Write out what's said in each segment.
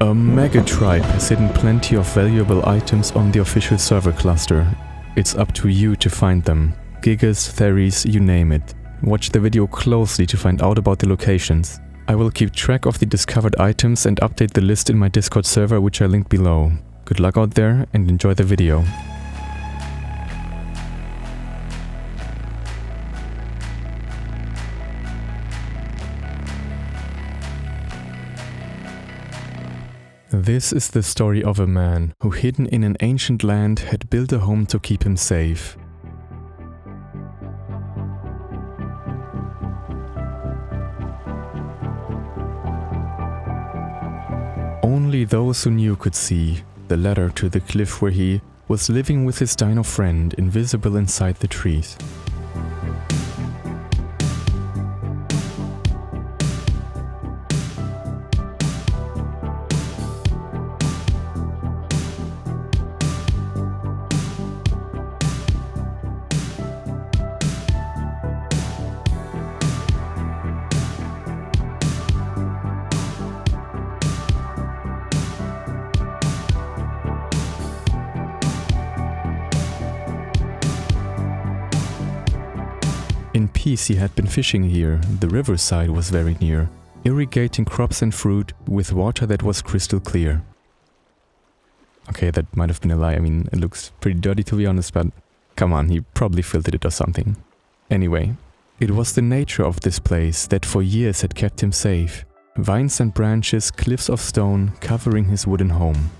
A Megatribe has hidden plenty of valuable items on the official server cluster. It's up to you to find them. Gigas, Theris, you name it. Watch the video closely to find out about the locations. I will keep track of the discovered items and update the list in my Discord server, which I linked below. Good luck out there and enjoy the video. This is the story of a man who, hidden in an ancient land, had built a home to keep him safe. Only those who knew could see the ladder to the cliff where he was living with his dino friend, invisible inside the trees. In peace he had been fishing here, the riverside was very near, irrigating crops and fruit with water that was crystal clear. Okay, that might have been a lie, I mean, it looks pretty dirty to be honest, but come on, he probably filtered it or something. Anyway, it was the nature of this place that for years had kept him safe. Vines and branches, cliffs of stone covering his wooden home.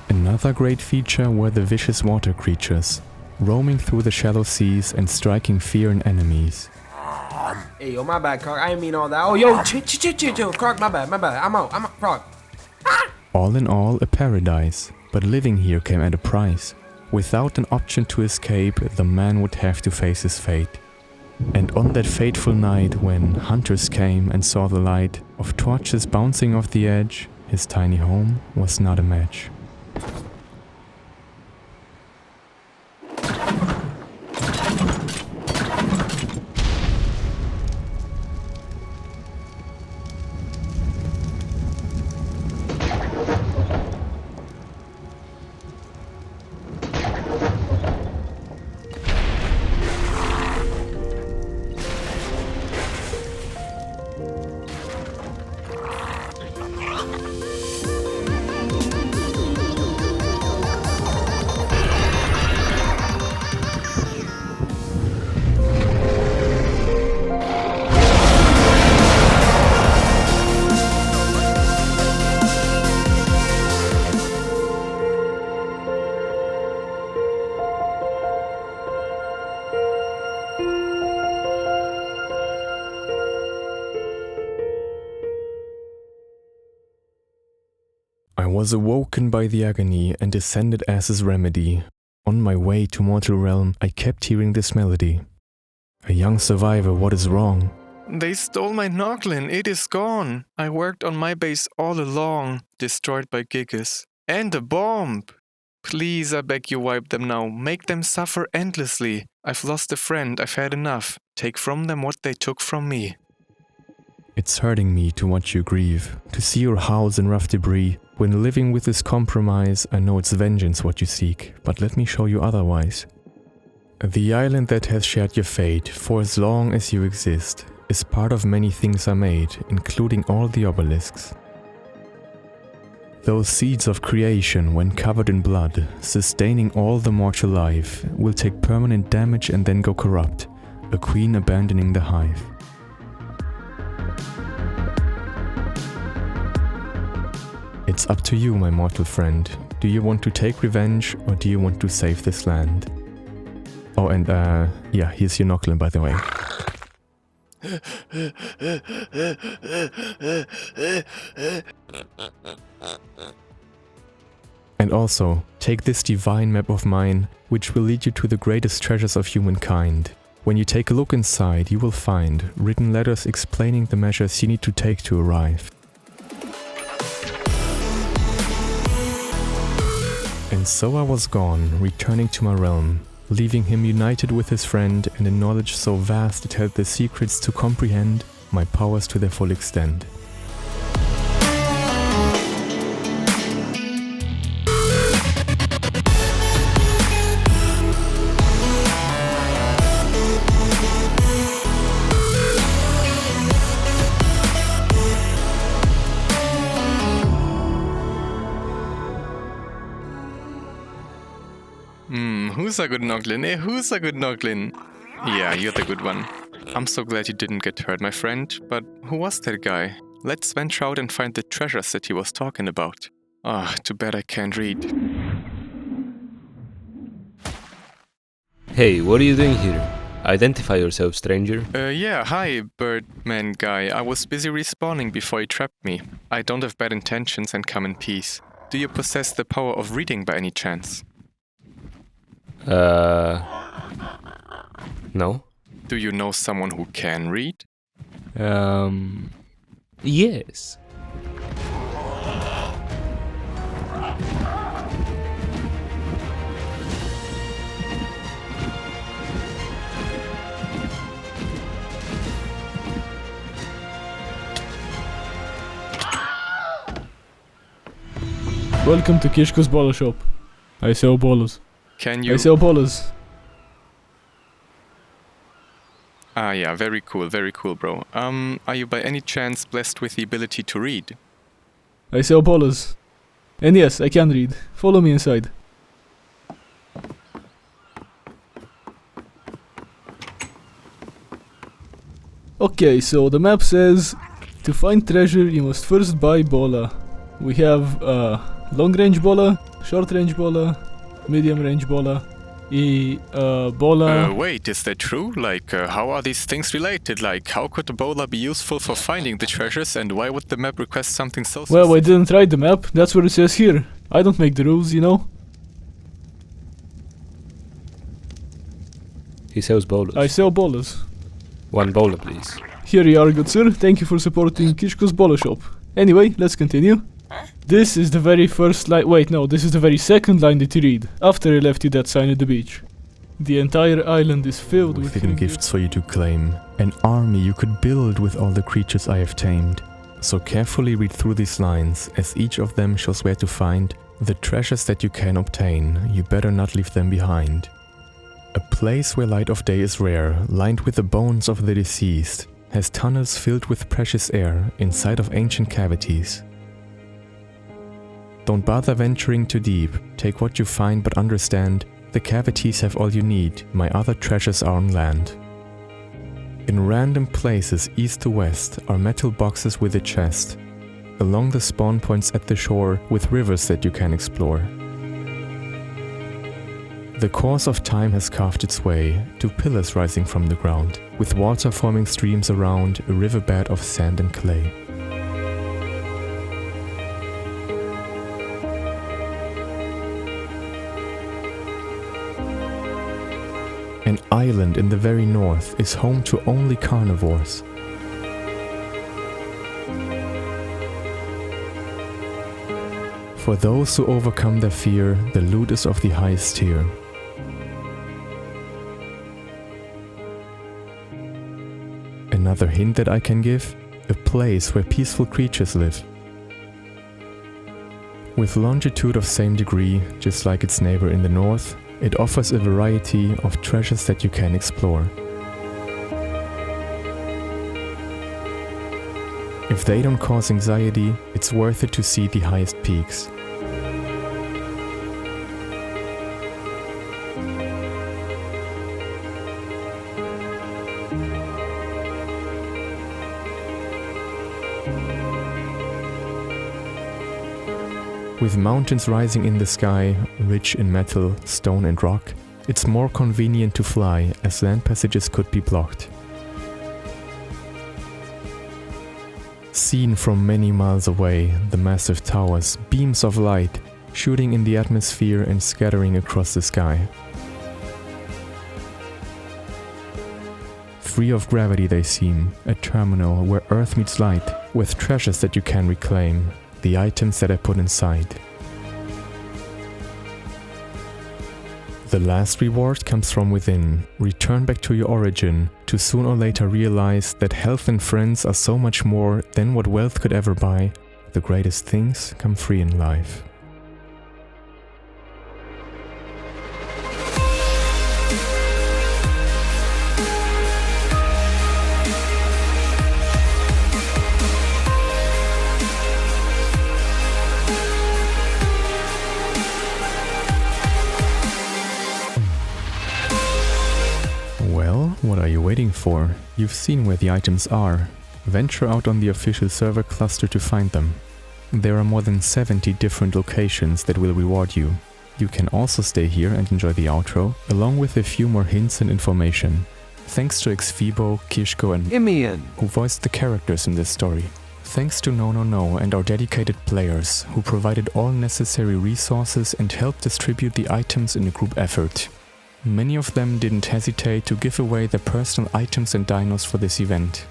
Another great feature were the vicious water creatures, roaming through the shallow seas and striking fear in enemies. Hey, yo, my bad, Clark. I didn't mean all that. Oh, yo, chill, Clark, my bad. I'm out, Clark. All in all, a paradise, but living here came at a price. Without an option to escape, the man would have to face his fate. And on that fateful night, when hunters came and saw the light of torches bouncing off the edge, his tiny home was not a match. I was awoken by the agony and descended as his remedy. On my way to mortal realm, I kept hearing this melody. A young survivor, what is wrong? They stole my Noglin, it is gone. I worked on my base all along, destroyed by Gigas. And a bomb! Please, I beg you, wipe them now, make them suffer endlessly. I've lost a friend, I've had enough. Take from them what they took from me. It's hurting me to watch you grieve, to see your house in rough debris. When living with this compromise, I know it's vengeance what you seek, but let me show you otherwise. The island that has shared your fate, for as long as you exist, is part of many things I made, including all the obelisks. Those seeds of creation, when covered in blood, sustaining all the mortal life, will take permanent damage and then go corrupt, a queen abandoning the hive. It's up to you, my mortal friend. Do you want to take revenge or do you want to save this land? Oh, and yeah, here's your Noglin, by the way. And also, take this divine map of mine, which will lead you to the greatest treasures of humankind. When you take a look inside, you will find written letters explaining the measures you need to take to arrive. And so I was gone, returning to my realm. leaving him united with his friend and a knowledge so vast it held the secrets to comprehend my powers to their full extent. Who's a good Noglin? Who's a good Noglin? Yeah, you're the good one. I'm so glad you didn't get hurt, my friend. But who was that guy? Let's venture out and find the treasures that he was talking about. Ah, too bad I can't read. Hey, what are you doing here? Identify yourself, stranger. Yeah, hi, Birdman guy. I was busy respawning before you trapped me. I don't have bad intentions and come in peace. Do you possess the power of reading by any chance? No. Do you know someone who can read? Yes. Welcome to Kishko's Bola shop. I sell bolas. Can you... I sell bolas. Ah, yeah, very cool, bro. Are you by any chance blessed with the ability to read? I sell bolas. And yes, I can read. Follow me inside. Okay, so the map says to find treasure you must first buy bola. We have long range bola, short range bola, medium range bola, bola. Wait, is that true? Like, how are these things related? Like, how could the bola be useful for finding the treasures, and why would the map request something so specific? Well, I didn't write the map, that's what it says here. I don't make the rules, you know? He sells bolas. I sell bolas. One bola, please. Here you are, good sir. Thank you for supporting Kishko's Bola shop. Anyway, let's continue. This is the very first line. Wait, no, this is the very second line that you read after I left you that sign at the beach. The entire island is filled with hidden gifts for you to claim. An army you could build with all the creatures I have tamed. So carefully read through these lines, as each of them shows where to find the treasures that you can obtain. You better not leave them behind. A place where light of day is rare, lined with the bones of the deceased, has tunnels filled with precious air inside of ancient cavities. Don't bother venturing too deep, take what you find but understand, the cavities have all you need, my other treasures are on land. In random places east to west are metal boxes with a chest, along the spawn points at the shore with rivers that you can explore. The course of time has carved its way to pillars rising from the ground, with water forming streams around a riverbed of sand and clay. An island in the very north is home to only carnivores. For those who overcome their fear, the loot is of the highest tier. Another hint that I can give? A place where peaceful creatures live. With longitude of same degree, just like its neighbor in the north, it offers a variety of treasures that you can explore. If they don't cause anxiety, it's worth it to see the highest peaks. With mountains rising in the sky, rich in metal, stone and rock, it's more convenient to fly as land passages could be blocked. Seen from many miles away, the massive towers, beams of light, shooting in the atmosphere and scattering across the sky. Free of gravity they seem, a terminal where Earth meets light, with treasures that you can reclaim, the items that I put inside. The last reward comes from within. Return back to your origin, to sooner or later realize that health and friends are so much more than what wealth could ever buy. The greatest things come free in life. Well, what are you waiting for? You've seen where the items are. Venture out on the official server cluster to find them. There are more than 70 different locations that will reward you. You can also stay here and enjoy the outro, along with a few more hints and information. Thanks to Exfibo, Kishko and Imian, who voiced the characters in this story. Thanks to No and our dedicated players, who provided all necessary resources and helped distribute the items in a group effort. Many of them didn't hesitate to give away their personal items and dinos for this event.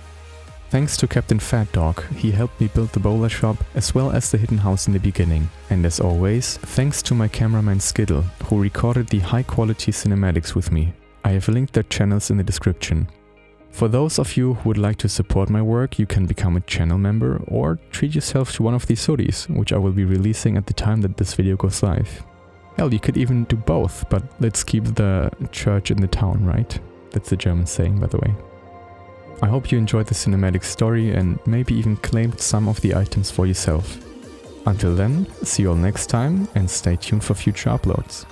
Thanks to Captain Fat Dog, he helped me build the Bola shop as well as the hidden house in the beginning. And as always, thanks to my cameraman Skiddle, who recorded the high quality cinematics with me. I have linked their channels in the description. For those of you who would like to support my work, you can become a channel member or treat yourself to one of these hoodies, which I will be releasing at the time that this video goes live. Hell, you could even do both, but let's keep the church in the town, right? That's the German saying, by the way. I hope you enjoyed the cinematic story and maybe even claimed some of the items for yourself. Until then, see you all next time and stay tuned for future uploads.